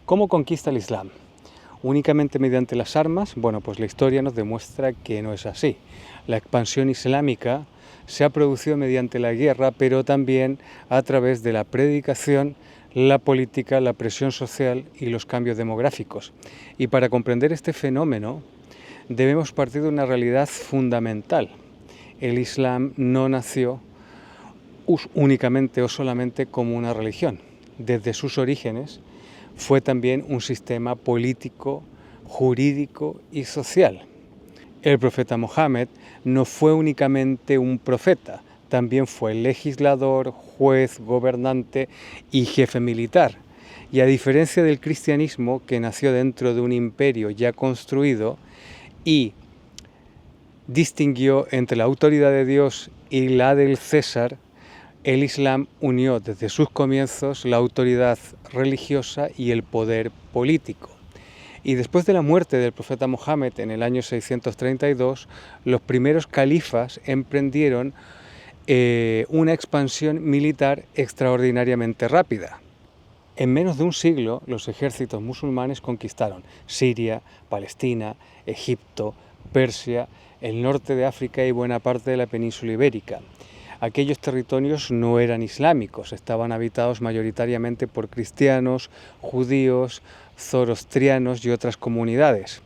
¿Cómo conquista el Islam? ¿Únicamente mediante las armas? Bueno, pues la historia nos demuestra que no es así. La expansión islámica se ha producido mediante la guerra, pero también a través de la predicación, la política, la presión social y los cambios demográficos. Y para comprender este fenómeno, debemos partir de una realidad fundamental. El Islam no nació únicamente o solamente como una religión. Desde sus orígenes fue también un sistema político, jurídico y social. El profeta Mohammed no fue únicamente un profeta, también fue legislador, juez, gobernante y jefe militar. Y a diferencia del cristianismo, que nació dentro de un imperio ya construido y distinguió entre la autoridad de Dios y la del César, el Islam unió desde sus comienzos la autoridad religiosa y el poder político. Y después de la muerte del profeta Mohammed en el año 632, los primeros califas emprendieron una expansión militar extraordinariamente rápida. En menos de un siglo, los ejércitos musulmanes conquistaron Siria, Palestina, Egipto, Persia, el norte de África y buena parte de la península ibérica. Aquellos territorios no eran islámicos, estaban habitados mayoritariamente por cristianos, judíos, zoroastrianos y otras comunidades.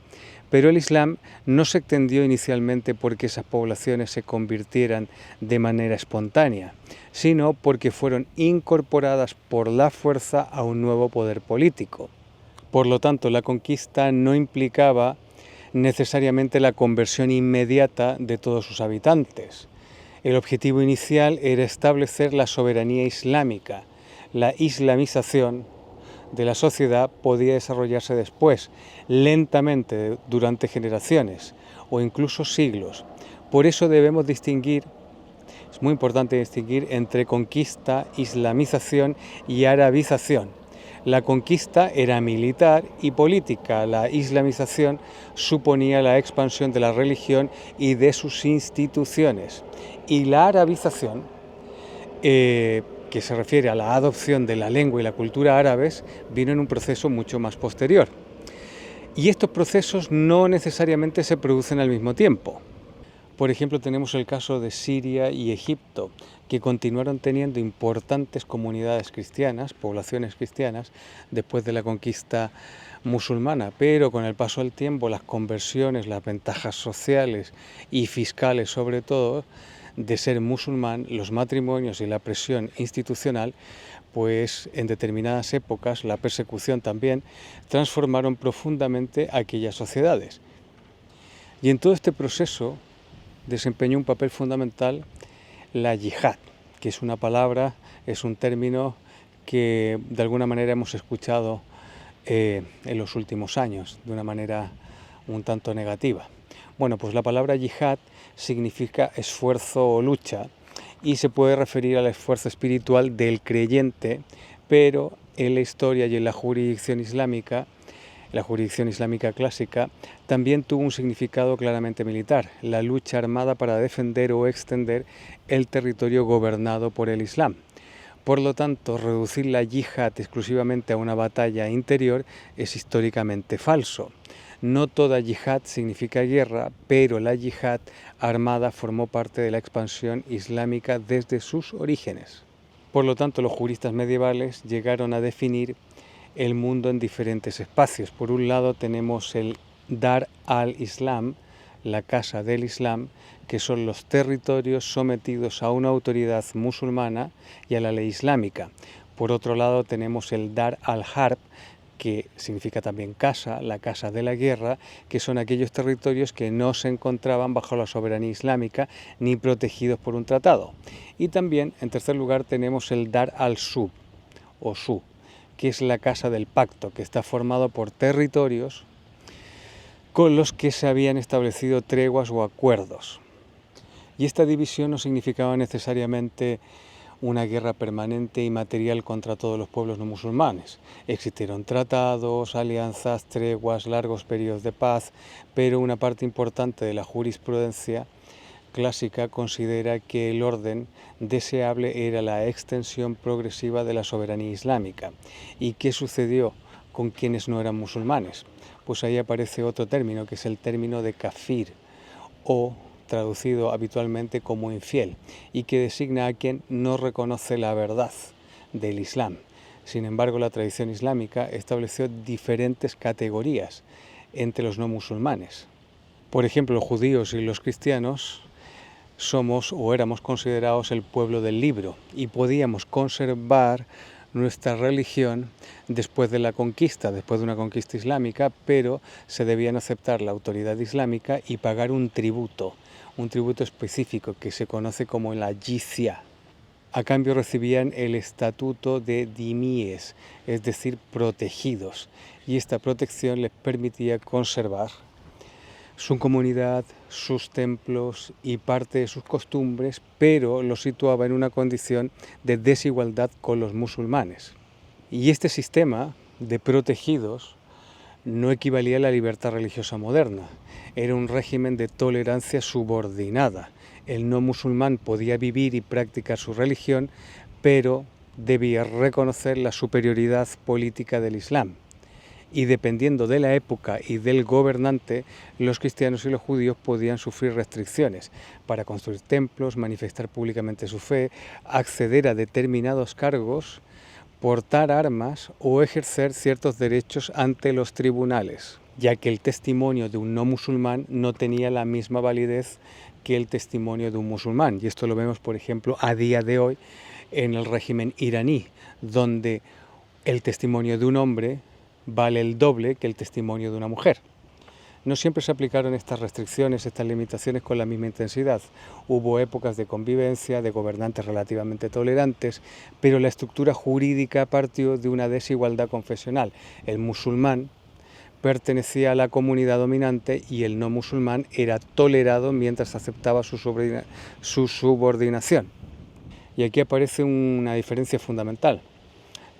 Pero el Islam no se extendió inicialmente porque esas poblaciones se convirtieran de manera espontánea, sino porque fueron incorporadas por la fuerza a un nuevo poder político. Por lo tanto, la conquista no implicaba necesariamente la conversión inmediata de todos sus habitantes. El objetivo inicial era establecer la soberanía islámica. La islamización de la sociedad podía desarrollarse después, lentamente, durante generaciones o incluso siglos. Por eso debemos distinguir, es muy importante distinguir entre conquista, islamización y arabización. La conquista era militar y política, la islamización suponía la expansión de la religión y de sus instituciones. Y la arabización, que se refiere a la adopción de la lengua y la cultura árabes, vino en un proceso mucho más posterior. Y estos procesos no necesariamente se producen al mismo tiempo. Por ejemplo, tenemos el caso de Siria y Egipto, que continuaron teniendo importantes comunidades cristianas, poblaciones cristianas, después de la conquista musulmana, pero con el paso del tiempo, las conversiones, las ventajas sociales y fiscales sobre todo, de ser musulmán, los matrimonios y la presión institucional, pues en determinadas épocas, la persecución también, transformaron profundamente aquellas sociedades. Y en todo este proceso desempeñó un papel fundamental la yihad, que es una palabra, es un término que de alguna manera hemos escuchado en los últimos años, de una manera un tanto negativa. Bueno, pues la palabra yihad significa esfuerzo o lucha y se puede referir al esfuerzo espiritual del creyente, pero en la historia y en la jurisdicción islámica clásica, también tuvo un significado claramente militar, la lucha armada para defender o extender el territorio gobernado por el Islam. Por lo tanto, reducir la yihad exclusivamente a una batalla interior es históricamente falso. No toda yihad significa guerra, pero la yihad armada formó parte de la expansión islámica desde sus orígenes. Por lo tanto, los juristas medievales llegaron a definir el mundo en diferentes espacios. Por un lado tenemos el Dar al-Islam, la casa del Islam, que son los territorios sometidos a una autoridad musulmana y a la ley islámica. Por otro lado tenemos el Dar al-Harb, que significa también casa, la casa de la guerra, que son aquellos territorios que no se encontraban bajo la soberanía islámica ni protegidos por un tratado. Y también, en tercer lugar, tenemos el Dar al-Sub, o Su, que es la casa del pacto, que está formado por territorios con los que se habían establecido treguas o acuerdos. Y esta división no significaba necesariamente una guerra permanente y material contra todos los pueblos no musulmanes. Existieron tratados, alianzas, treguas, largos periodos de paz, pero una parte importante de la jurisprudencia clásica considera que el orden deseable era la extensión progresiva de la soberanía islámica. ¿Y qué sucedió con quienes no eran musulmanes. Pues ahí aparece otro término, que es el término de kafir, o traducido habitualmente como infiel, y que designa a quien no reconoce la verdad del Islam. Sin embargo, la tradición islámica estableció diferentes categorías entre los no musulmanes. Por ejemplo, los judíos y los cristianos somos o éramos considerados el pueblo del libro y podíamos conservar nuestra religión después de la conquista, después de una conquista islámica, pero se debían aceptar la autoridad islámica y pagar un tributo específico que se conoce como la jizya. A cambio recibían el estatuto de dhimíes, es decir, protegidos, y esta protección les permitía conservar su comunidad, sus templos y parte de sus costumbres, pero los situaba en una condición de desigualdad con los musulmanes. Y este sistema de protegidos no equivalía a la libertad religiosa moderna, era un régimen de tolerancia subordinada. El no musulmán podía vivir y practicar su religión, pero debía reconocer la superioridad política del Islam. Y dependiendo de la época y del gobernante, los cristianos y los judíos podían sufrir restricciones para construir templos, manifestar públicamente su fe, acceder a determinados cargos, portar armas o ejercer ciertos derechos ante los tribunales, ya que el testimonio de un no musulmán no tenía la misma validez que el testimonio de un musulmán. Y esto lo vemos, por ejemplo, a día de hoy en el régimen iraní, donde el testimonio de un hombre vale el doble que el testimonio de una mujer. No siempre se aplicaron estas restricciones, estas limitaciones con la misma intensidad. Hubo épocas de convivencia, de gobernantes relativamente tolerantes, pero la estructura jurídica partió de una desigualdad confesional. El musulmán pertenecía a la comunidad dominante y el no musulmán era tolerado mientras aceptaba su subordinación. Y aquí aparece una diferencia fundamental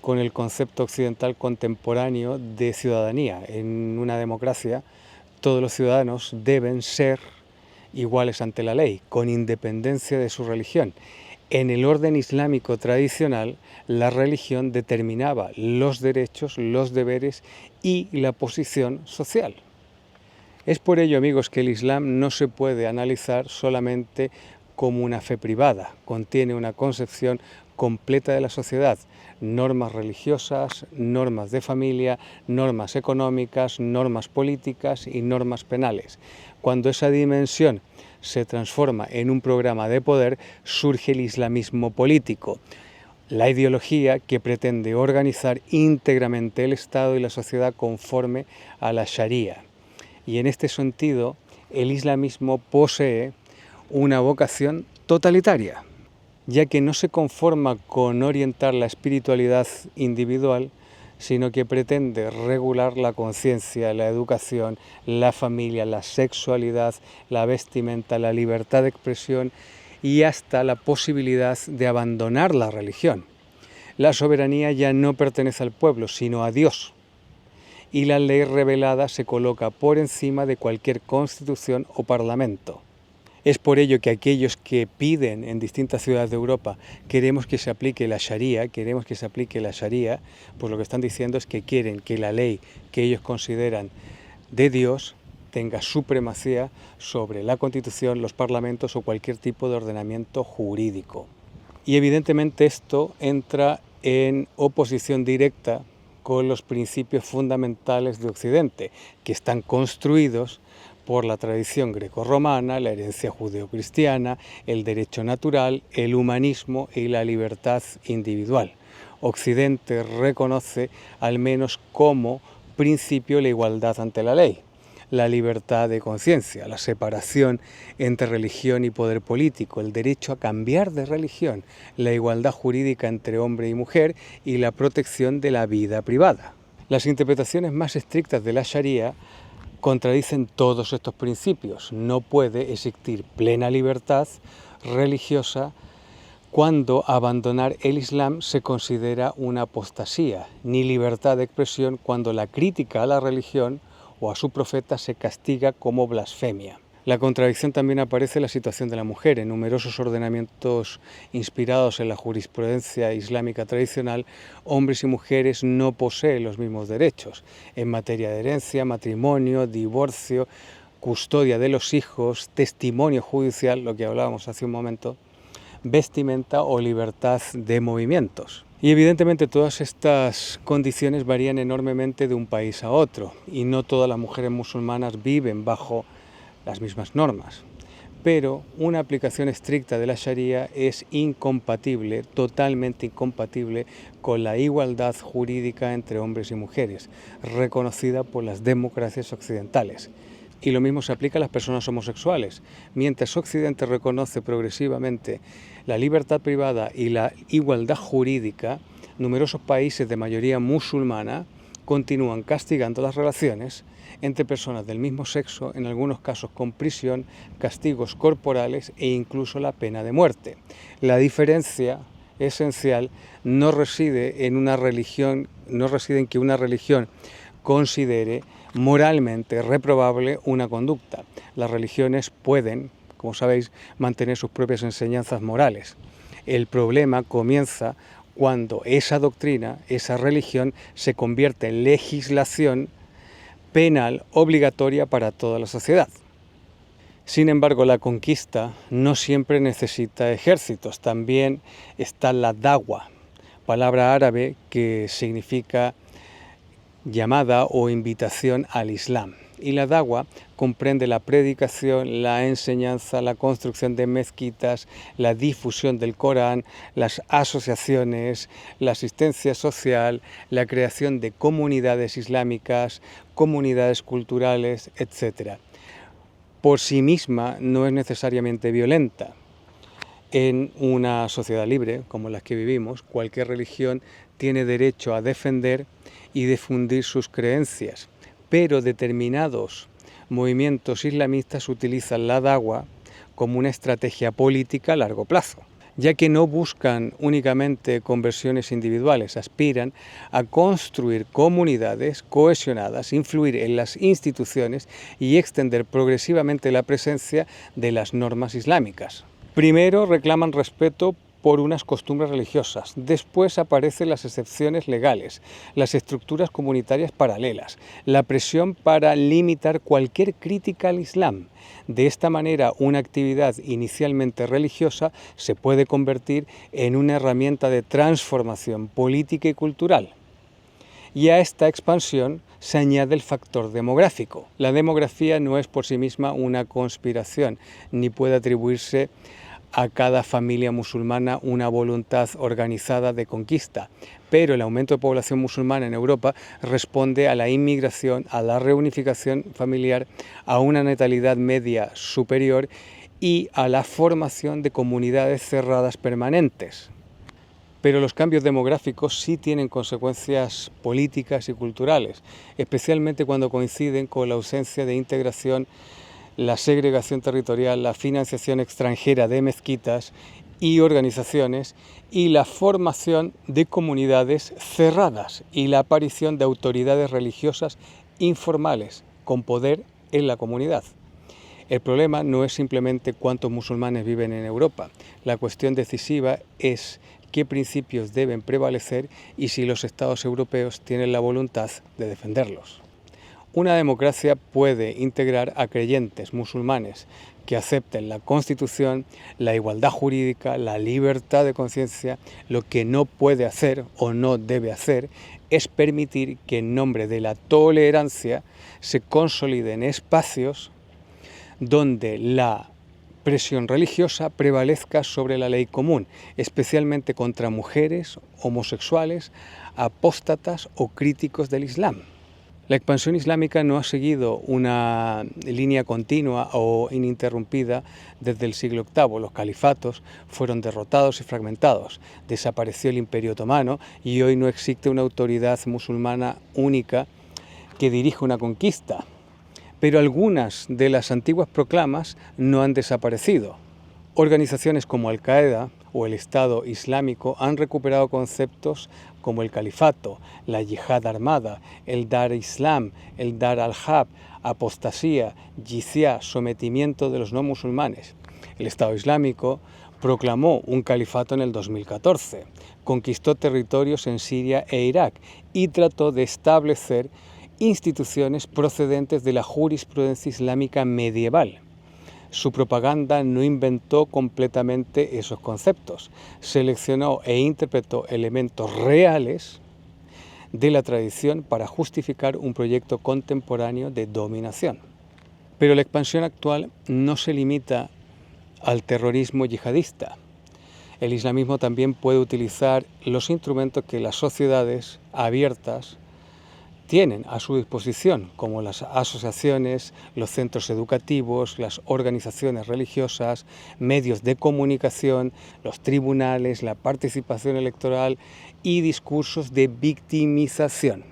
con el concepto occidental contemporáneo de ciudadanía. En una democracia, todos los ciudadanos deben ser iguales ante la ley, con independencia de su religión. En el orden islámico tradicional, la religión determinaba los derechos, los deberes y la posición social. Es por ello, amigos, que el Islam no se puede analizar solamente como una fe privada, contiene una concepción completa de la sociedad, normas religiosas, normas de familia, normas económicas, normas políticas y normas penales. Cuando esa dimensión se transforma en un programa de poder, surge el islamismo político, la ideología que pretende organizar íntegramente el Estado y la sociedad conforme a la Sharia. Y en este sentido, el islamismo posee una vocación totalitaria, ya que no se conforma con orientar la espiritualidad individual, sino que pretende regular la conciencia, la educación, la familia, la sexualidad, la vestimenta, la libertad de expresión y hasta la posibilidad de abandonar la religión. La soberanía ya no pertenece al pueblo, sino a Dios, y la ley revelada se coloca por encima de cualquier constitución o parlamento. Es por ello que aquellos que piden en distintas ciudades de Europa queremos que se aplique la Sharia, pues lo que están diciendo es que quieren que la ley que ellos consideran de Dios tenga supremacía sobre la Constitución, los parlamentos o cualquier tipo de ordenamiento jurídico. Y evidentemente esto entra en oposición directa con los principios fundamentales de Occidente, que están construidos por la tradición grecorromana, la herencia judeocristiana, el derecho natural, el humanismo y la libertad individual. Occidente reconoce al menos como principio la igualdad ante la ley, la libertad de conciencia, la separación entre religión y poder político, el derecho a cambiar de religión, la igualdad jurídica entre hombre y mujer y la protección de la vida privada. Las interpretaciones más estrictas de la Sharia contradicen todos estos principios. No puede existir plena libertad religiosa cuando abandonar el Islam se considera una apostasía, ni libertad de expresión cuando la crítica a la religión o a su profeta se castiga como blasfemia. La contradicción también aparece en la situación de la mujer. En numerosos ordenamientos inspirados en la jurisprudencia islámica tradicional, hombres y mujeres no poseen los mismos derechos en materia de herencia, matrimonio, divorcio, custodia de los hijos, testimonio judicial, lo que hablábamos hace un momento, vestimenta o libertad de movimientos. Y evidentemente todas estas condiciones varían enormemente de un país a otro y no todas las mujeres musulmanas viven bajo las mismas normas, pero una aplicación estricta de la Sharia es incompatible, totalmente incompatible con la igualdad jurídica entre hombres y mujeres, reconocida por las democracias occidentales. Y lo mismo se aplica a las personas homosexuales. Mientras Occidente reconoce progresivamente la libertad privada y la igualdad jurídica, numerosos países de mayoría musulmana continúan castigando las relaciones entre personas del mismo sexo, en algunos casos con prisión, castigos corporales e incluso la pena de muerte. La diferencia esencial no reside en una religión, no reside en que una religión considere moralmente reprobable una conducta. Las religiones pueden, como sabéis, mantener sus propias enseñanzas morales. El problema comienza cuando esa doctrina, esa religión, se convierte en legislación penal obligatoria para toda la sociedad. Sin embargo, la conquista no siempre necesita ejércitos. También está la da'wa, palabra árabe que significa llamada o invitación al Islam. Y la da'wa comprende la predicación, la enseñanza, la construcción de mezquitas, la difusión del Corán, las asociaciones, la asistencia social, la creación de comunidades islámicas, comunidades culturales, etc. Por sí misma no es necesariamente violenta. En una sociedad libre, como la que vivimos, cualquier religión tiene derecho a defender y difundir sus creencias, pero determinados movimientos islamistas utilizan la da'wa como una estrategia política a largo plazo, ya que no buscan únicamente conversiones individuales, aspiran a construir comunidades cohesionadas, influir en las instituciones y extender progresivamente la presencia de las normas islámicas. Primero reclaman respeto por unas costumbres religiosas, después aparecen las excepciones legales, las estructuras comunitarias paralelas, la presión para limitar cualquier crítica al Islam. De esta manera, una actividad inicialmente religiosa se puede convertir en una herramienta de transformación política y cultural. Y a esta expansión se añade el factor demográfico. La demografía no es por sí misma una conspiración, ni puede atribuirse a cada familia musulmana una voluntad organizada de conquista, pero el aumento de población musulmana en Europa responde a la inmigración, a la reunificación familiar, a una natalidad media superior y a la formación de comunidades cerradas permanentes. Pero los cambios demográficos sí tienen consecuencias políticas y culturales, especialmente cuando coinciden con la ausencia de integración, la segregación territorial, la financiación extranjera de mezquitas y organizaciones y la formación de comunidades cerradas y la aparición de autoridades religiosas informales con poder en la comunidad. El problema no es simplemente cuántos musulmanes viven en Europa. La cuestión decisiva es qué principios deben prevalecer y si los Estados europeos tienen la voluntad de defenderlos. Una democracia puede integrar a creyentes musulmanes que acepten la Constitución, la igualdad jurídica, la libertad de conciencia. Lo que no puede hacer o no debe hacer es permitir que en nombre de la tolerancia se consoliden espacios donde la presión religiosa prevalezca sobre la ley común, especialmente contra mujeres, homosexuales, apóstatas o críticos del Islam. La expansión islámica no ha seguido una línea continua o ininterrumpida desde el siglo VIII. Los califatos fueron derrotados y fragmentados. Desapareció el Imperio Otomano y hoy no existe una autoridad musulmana única que dirija una conquista. Pero algunas de las antiguas proclamas no han desaparecido. Organizaciones como Al-Qaeda o el Estado Islámico han recuperado conceptos como el califato, la yihad armada, el Dar Islam, el Dar al-Harb, apostasía, jizya, sometimiento de los no musulmanes. El Estado Islámico proclamó un califato en el 2014, conquistó territorios en Siria e Irak y trató de establecer instituciones procedentes de la jurisprudencia islámica medieval. Su propaganda no inventó completamente esos conceptos, seleccionó e interpretó elementos reales de la tradición para justificar un proyecto contemporáneo de dominación. Pero la expansión actual no se limita al terrorismo yihadista. El islamismo también puede utilizar los instrumentos que las sociedades abiertas tienen a su disposición, como las asociaciones, los centros educativos, las organizaciones religiosas, medios de comunicación, los tribunales, la participación electoral y discursos de victimización.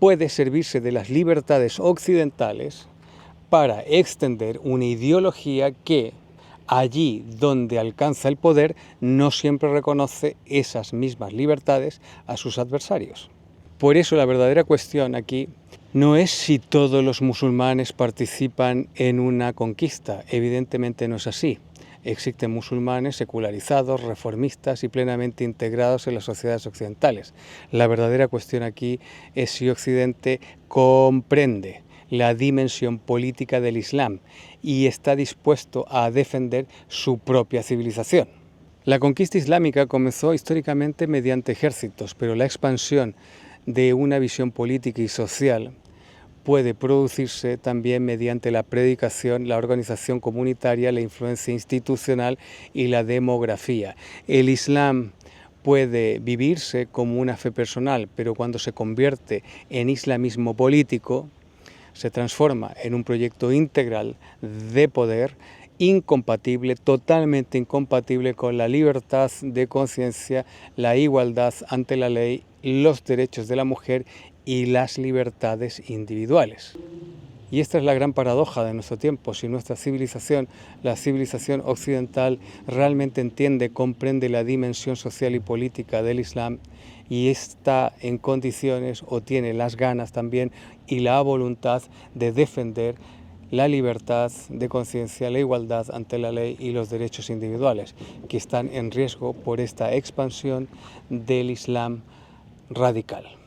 Puede servirse de las libertades occidentales para extender una ideología que, allí donde alcanza el poder, no siempre reconoce esas mismas libertades a sus adversarios. Por eso la verdadera cuestión aquí no es si todos los musulmanes participan en una conquista. Evidentemente no es así. Existen musulmanes secularizados, reformistas y plenamente integrados en las sociedades occidentales. La verdadera cuestión aquí es si Occidente comprende la dimensión política del Islam y está dispuesto a defender su propia civilización. La conquista islámica comenzó históricamente mediante ejércitos, pero la expansión de una visión política y social puede producirse también mediante la predicación, la organización comunitaria, la influencia institucional y la demografía. El Islam puede vivirse como una fe personal, pero cuando se convierte en islamismo político, se transforma en un proyecto integral de poder incompatible, totalmente incompatible con la libertad de conciencia, la igualdad ante la ley, los derechos de la mujer y las libertades individuales. Y esta es la gran paradoja de nuestro tiempo. Si nuestra civilización, la civilización occidental, realmente entiende, comprende la dimensión social y política del Islam y está en condiciones o tiene las ganas también y la voluntad de defender la libertad de conciencia, la igualdad ante la ley y los derechos individuales, que están en riesgo por esta expansión del Islam radical.